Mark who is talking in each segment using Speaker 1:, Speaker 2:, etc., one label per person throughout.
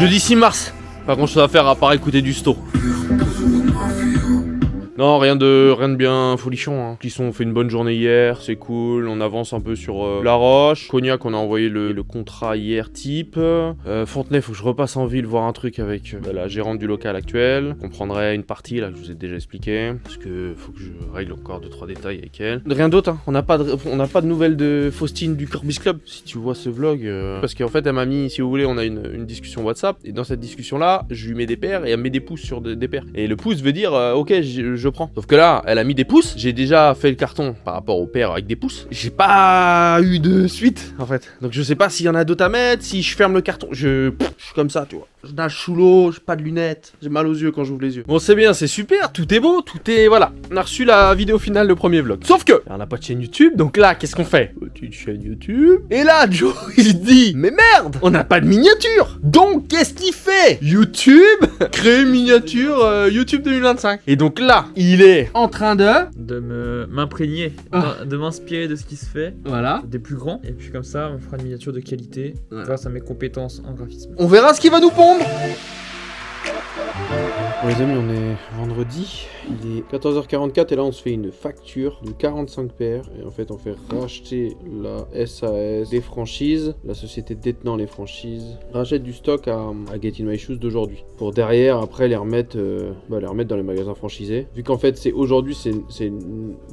Speaker 1: Jeudi 6 mars. Pas grand chose à faire à part écouter du sto. Non, rien de bien folichon. Hein. Clisson fait une bonne journée hier, c'est cool. On avance un peu sur La Roche. Cognac, on a envoyé le contrat hier type. Fontenay, faut que je repasse en ville voir un truc avec la gérante du local actuel. On prendrait une partie là, je vous ai déjà expliqué. Parce que faut que je règle encore 2-3 détails avec elle. Rien d'autre, hein. On n'a pas de nouvelles de Faustine du Corbis Club. Si tu vois ce vlog. Parce qu'en fait, elle m'a mis, si vous voulez, on a une discussion WhatsApp. Et dans cette discussion là, je lui mets des paires et elle me met des pouces sur des paires. Et le pouce veut dire, ok, je prends. Sauf que là, elle a mis des pouces. J'ai déjà fait le carton par rapport aux paires avec des pouces. J'ai pas eu de suite, en fait. Donc je sais pas s'il y en a d'autres à mettre, si je ferme le carton. Je suis comme ça, tu vois. Je nage sous l'eau, j'ai pas de lunettes. J'ai mal aux yeux quand j'ouvre les yeux. Bon, c'est bien, c'est super. Tout est beau, tout est... Voilà. On a reçu la vidéo finale, le premier vlog. Sauf que, on n'a pas de chaîne YouTube. Donc là, qu'est-ce qu'on fait? Petite chaîne YouTube. Et là, Joe, il dit, mais merde, on n'a pas de miniature. Donc, qu'est-ce qu'il fait? YouTube, créer une miniature YouTube 2025. Et donc là, il est en train de
Speaker 2: m'imprégner, de m'inspirer de ce qui se fait,
Speaker 1: voilà,
Speaker 2: des plus grands, et puis comme ça on fera une miniature de qualité grâce à mes compétences en graphisme.
Speaker 1: On verra ce qu'il va nous pondre. Bon les amis, on est vendredi, il est 14h44 et là on se fait une facture de 45 paires et en fait on fait racheter la SAS des franchises, la société détenant les franchises rachète du stock à Get In My Shoes d'aujourd'hui pour derrière après les remettre dans les magasins franchisés. Vu qu'en fait c'est aujourd'hui c'est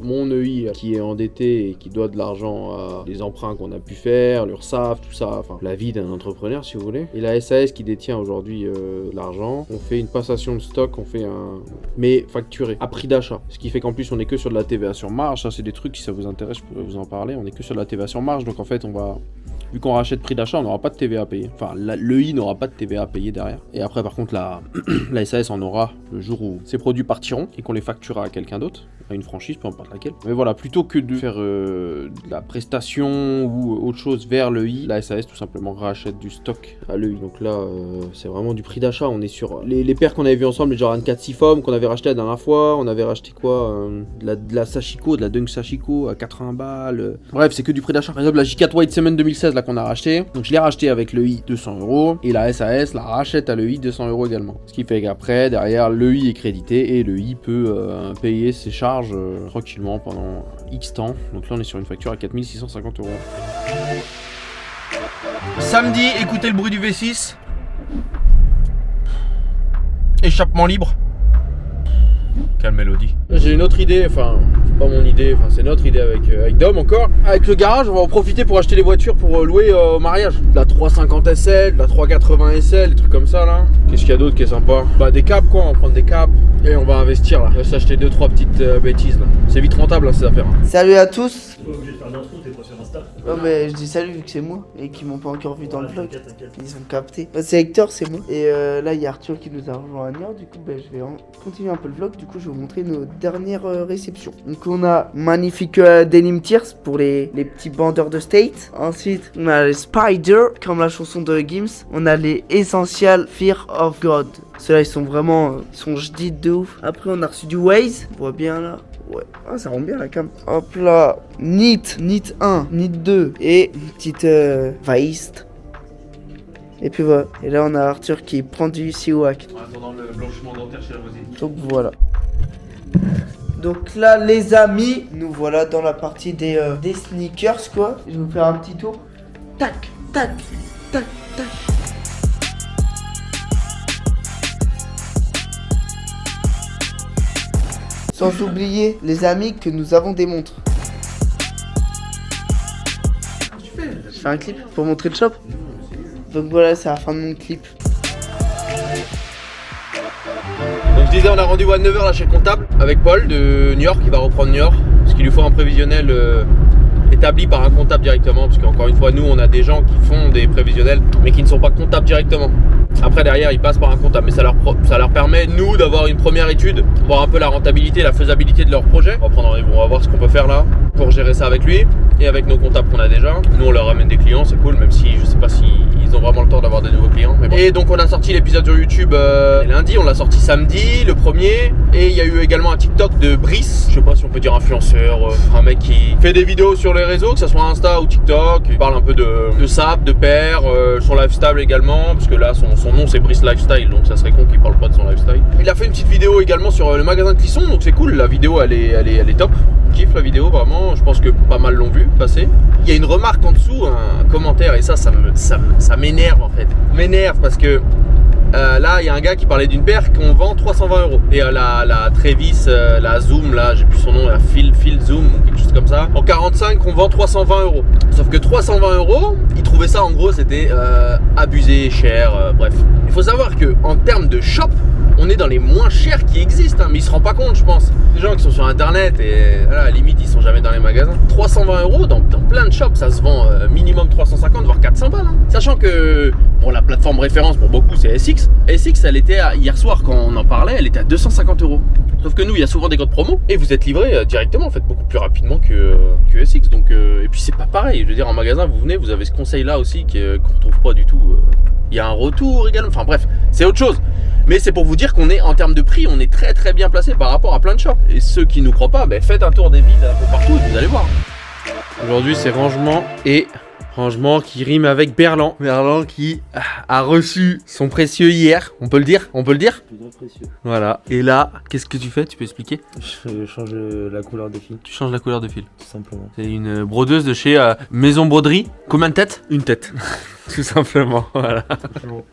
Speaker 1: mon EI qui est endetté et qui doit de l'argent à les emprunts qu'on a pu faire, l'URSSAF, tout ça, enfin la vie d'un entrepreneur si vous voulez. Et la SAS qui détient aujourd'hui l'argent, on fait une passation de stock, on fait mais facturé à prix d'achat, ce qui fait qu'en plus on est que sur de la TVA sur marge. Ça c'est des trucs, si ça vous intéresse je pourrais vous en parler. On est que sur de la TVA sur marge, donc en fait on va, vu qu'on rachète prix d'achat, on n'aura pas de TVA à payer, enfin l'EI n'aura pas de TVA à payer derrière. Et après par contre la SAS en aura le jour où ces produits partiront et qu'on les facturera à quelqu'un d'autre, à une franchise, peu importe laquelle. Mais voilà, plutôt que de faire de la prestation ou autre chose vers l'EI, la SAS tout simplement rachète du stock à l'EI. Donc là c'est vraiment du prix d'achat. On est sur les paires qu'on avait vu ensemble, les Jordan 4 Seafoam qu'on avait racheté la dernière fois. On avait racheté quoi, de la Sashiko, de la Dunk Sashiko à 80 balles. Bref, c'est que du prix d'achat. Par exemple la J4 White Cement 2016 là qu'on a racheté, donc je l'ai racheté avec l'EI 200€ et la SAS la rachète à l'EI 200€ également. Ce qui fait qu'après derrière l'EI est crédité et l'EI peut payer ses charges tranquillement pendant X temps. Donc là on est sur une facture à 4650€. Samedi, écoutez le bruit du V6. Échappement libre. Quelle mélodie. J'ai une autre idée, enfin c'est pas mon idée, enfin c'est notre idée avec Dom encore. Avec le garage, on va en profiter pour acheter les voitures pour louer au mariage. De la 350 SL, de la 380 SL, des trucs comme ça là. Qu'est-ce qu'il y a d'autre qui est sympa? Bah des caps quoi, on va prendre des caps et on va investir là. On va s'acheter 2-3 petites bêtises là. C'est vite rentable hein, ces affaires. Hein.
Speaker 3: Salut à tous.
Speaker 4: T'es pas obligé de faire d'intro, t'es pas sur Insta.
Speaker 3: Non mais je dis salut vu que c'est moi et qu'ils m'ont pas encore vu dans le vlog. Ils ont capté. Bah, c'est Hector, c'est moi. Et là il y a Arthur qui nous a rejoint à Niort. Du coup je vais continuer un peu le vlog. Du coup je vais vous montrer nos dernières réceptions. Donc on a magnifique Denim Tears pour les petits bandeurs de State. Ensuite on a les Spider comme la chanson de Gims. On a les Essential Fear of God. Ceux-là ils sont vraiment jdites de ouf. Après on a reçu du Waze. On voit bien là. Ouais, ah, ça rend bien la cam. Hop là, NIT 1, NIT 2 et une petite Vaist. Et puis voilà. Et là on a Arthur qui prend du Siwak.
Speaker 1: En attendant le blanchiment dentaire chez la voisine.
Speaker 3: Donc voilà. Donc là les amis, nous voilà dans la partie des sneakers quoi. Je vais vous faire un petit tour. Tac, tac, tac, tac. Sans oublier les amis que nous avons des montres. Je fais un clip pour montrer le shop. Donc voilà, c'est la fin de mon clip.
Speaker 1: Donc je disais, on a rendez-vous à 9h là chez le comptable avec Paul de New York, qui va reprendre New York. Parce qu'il lui faut un prévisionnel établi par un comptable directement. Parce qu'encore une fois, nous on a des gens qui font des prévisionnels mais qui ne sont pas comptables directement. Après derrière ils passent par un comptable, mais ça leur permet nous d'avoir une première étude, voir un peu la rentabilité, la faisabilité de leur projet. On va prendre rendez-vous, on va voir ce qu'on peut faire là pour gérer ça avec lui et avec nos comptables qu'on a déjà. Nous on leur ramène des clients, c'est cool, même si je sais pas s'ils ils ont vraiment le temps d'avoir de nouveaux clients. Mais bon. Et donc on a sorti l'épisode sur YouTube lundi, on l'a sorti samedi, le premier. Et il y a eu également un TikTok de Brice, je sais pas si on peut dire influenceur, un mec qui fait des vidéos sur les réseaux, que ce soit Insta ou TikTok. Il parle un peu de sap, de paire, son lifestyle également, parce que là son nom c'est Brice Lifestyle, donc ça serait con qu'il parle pas de son lifestyle. Il a fait une petite vidéo également sur le magasin de Clisson, donc c'est cool, la vidéo elle est top. On kiffe la vidéo vraiment, je pense que pas mal l'ont vu passer. Il y a une remarque en dessous, un commentaire, et ça m'énerve en fait. M'énerve parce que là il y a un gars qui parlait d'une paire qu'on vend 320 €. Et la Travis, la Zoom, là j'ai plus son nom, la Phil Zoom ou quelque chose comme ça, en 45 on vend 320 €. Sauf que 320 €, ils trouvaient ça en gros c'était abusé, cher, bref. Il faut savoir que en termes de shop, on est dans les moins chers qui existent, hein, mais ils se rendent pas compte je pense. Les gens qui sont sur internet et voilà, à la limite ils sont jamais dans les magasins. 320 € dans plein de shops, ça se vend minimum 350 voire 400 balles. Hein. Sachant que pour la plateforme référence pour beaucoup c'est SX. SX elle était hier soir quand on en parlait, elle était à 250 €. Sauf que nous il y a souvent des codes promo et vous êtes livré directement en fait beaucoup plus rapidement que SX. Donc et puis c'est pas pareil. Je veux dire en magasin vous venez, vous avez ce conseil là aussi qu'on retrouve pas du tout. Il y a un retour également. Enfin bref, c'est autre chose. Mais c'est pour vous dire qu'on est en termes de prix, on est très très bien placé par rapport à plein de shops. Et ceux qui nous croient pas, faites un tour des villes un peu partout et vous allez voir. Aujourd'hui c'est rangement et rangement qui rime avec Berlan. Berlan qui a reçu son précieux hier. On peut le dire? On peut le dire?
Speaker 4: Précieux.
Speaker 1: Voilà. Et là, qu'est-ce que tu fais? Tu peux expliquer?
Speaker 4: Je change la couleur des fils.
Speaker 1: Tu changes la couleur de fil.
Speaker 4: Tout simplement.
Speaker 1: C'est une brodeuse de chez Maison Broderie. Combien de têtes? Une tête. Tout simplement, voilà.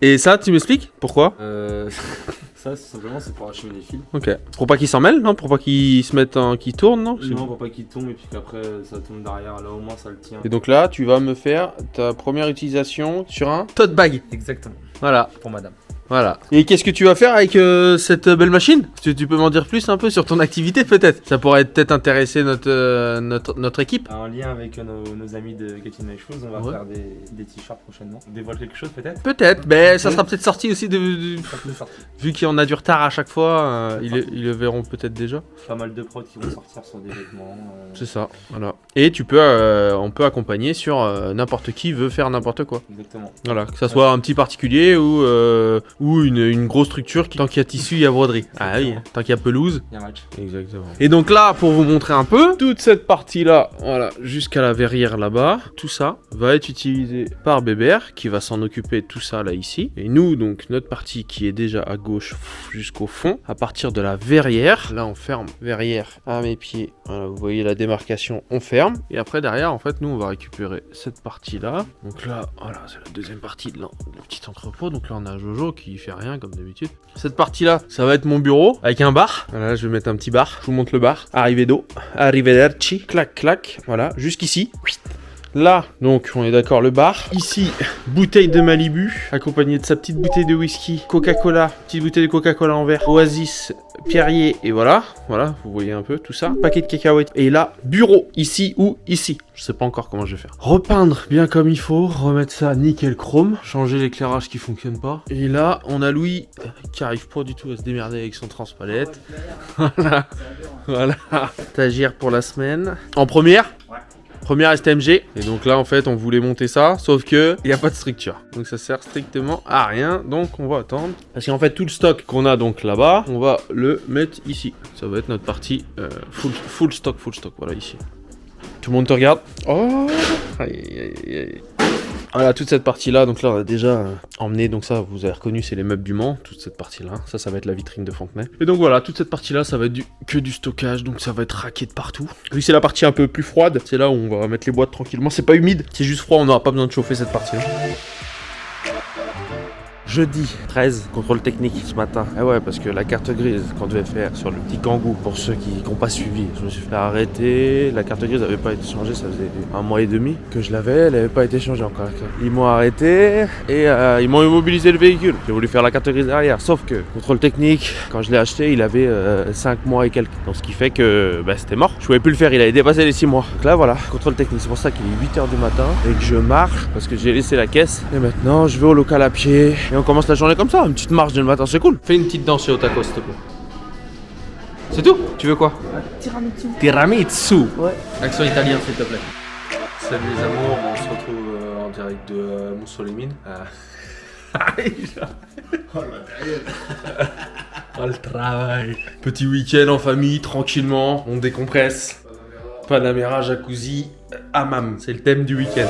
Speaker 1: Et ça, tu m'expliques? Pourquoi?
Speaker 4: Ça, simplement, c'est pour acheminer les fils.
Speaker 1: Ok. Pour pas qu'ils s'en mêlent, non? Pour pas qu'ils se mettent qu'ils tournent, non?
Speaker 4: Non, pour pas qu'ils tombent et puis qu'après ça tombe derrière. Là, au moins, ça le tient.
Speaker 1: Et donc là, tu vas me faire ta première utilisation sur un tote bag.
Speaker 4: Exactement.
Speaker 1: Voilà.
Speaker 4: Pour madame.
Speaker 1: Voilà. Et qu'est-ce que tu vas faire avec cette belle machine? Tu peux m'en dire plus un peu sur ton activité peut-être? Ça pourrait peut-être intéresser notre équipe.
Speaker 4: En lien avec nos amis de Getting My Shoes, on va faire des t-shirts prochainement. On dévoile quelque chose peut-être?
Speaker 1: Peut-être, mais ça sera peut-être sorti aussi vu qu'on a du retard à chaque fois, ils le verront peut-être déjà.
Speaker 4: Pas mal de prods qui vont sortir sur des vêtements.
Speaker 1: C'est ça, voilà. Et on peut accompagner sur n'importe qui veut faire n'importe quoi.
Speaker 4: Exactement.
Speaker 1: Voilà, que ça soit un petit particulier ou une grosse structure, tant qu'il y a tissu, il y a broderie. Ah oui, tant qu'il y a pelouse,
Speaker 4: il y a match.
Speaker 1: Exactement. Et donc là, pour vous montrer un peu, toute cette partie-là, voilà, jusqu'à la verrière là-bas, tout ça va être utilisé par Bébert, qui va s'en occuper de tout ça là ici. Et nous, donc, notre partie qui est déjà à gauche jusqu'au fond, à partir de la verrière, là on ferme verrière à mes pieds, voilà, vous voyez la démarcation, on ferme. Et après derrière, en fait, nous on va récupérer cette partie-là. Donc là, voilà, c'est la deuxième partie de le petit entrepôt. Donc là on a Jojo qui fait rien comme d'habitude. Cette partie-là, ça va être mon bureau avec un bar. Voilà, je vais mettre un petit bar. Je vous montre le bar. Arrivederci. Clac, clac. Voilà, jusqu'ici. Là, donc, on est d'accord, le bar. Ici, bouteille de Malibu, accompagnée de sa petite bouteille de whisky. Coca-Cola, petite bouteille de Coca-Cola en verre. Oasis, Perrier, et voilà. Voilà, vous voyez un peu tout ça. Paquet de cacahuètes. Et là, bureau, ici ou ici. Je sais pas encore comment je vais faire. Repeindre bien comme il faut. Remettre ça nickel chrome. Changer l'éclairage qui fonctionne pas. Et là, on a Louis qui arrive pas du tout à se démerder avec son transpalette. Voilà. Voilà. Stagiaire pour la semaine. En première ? Première STMG. Et donc là en fait on voulait monter ça, sauf que il n'y a pas de structure. Donc ça sert strictement à rien. Donc on va attendre. Parce qu'en fait tout le stock qu'on a donc là-bas, on va le mettre ici. Ça va être notre partie full stock. Voilà ici. Tout le monde te regarde. Oh aïe, aïe, aïe. Voilà toute cette partie là, donc là on a déjà emmené, donc ça vous avez reconnu c'est les meubles du Mans, toute cette partie là, ça va être la vitrine de Fontenay. Et donc voilà, toute cette partie là ça va être que du stockage, donc ça va être raqué de partout. Vu que c'est la partie un peu plus froide, c'est là où on va mettre les boîtes tranquillement, c'est pas humide, c'est juste froid, on n'aura pas besoin de chauffer cette partie là. Jeudi 13, contrôle technique ce matin. Ah ouais, parce que la carte grise qu'on devait faire sur le petit Kangoo, pour ceux qui n'ont pas suivi, je me suis fait arrêter. La carte grise n'avait pas été changée, ça faisait 1 mois et demi que je l'avais, elle n'avait pas été changée encore. Ils m'ont arrêté et ils m'ont immobilisé le véhicule. J'ai voulu faire la carte grise derrière, sauf que contrôle technique, quand je l'ai acheté, il avait 5 mois et quelques. Donc ce qui fait que c'était mort. Je pouvais plus le faire, il avait dépassé les 6 mois. Donc là voilà, contrôle technique. C'est pour ça qu'il est 8h du matin et que je marche parce que j'ai laissé la caisse. Et maintenant, je vais au local à pied. Et on commence la journée comme ça, une petite marche du matin, c'est cool. Fais une petite danse chez Otako, s'il te plaît. C'est tout? Tu veux quoi? Tiramisu. Ouais. Accent italien, s'il te plaît. Salut les amours, on se retrouve en direct de Montsolémine.
Speaker 5: Oh le matériel.
Speaker 1: Oh, le travail. Petit week-end en famille, tranquillement, on décompresse. Panamera, jacuzzi, hammam, c'est le thème du week-end.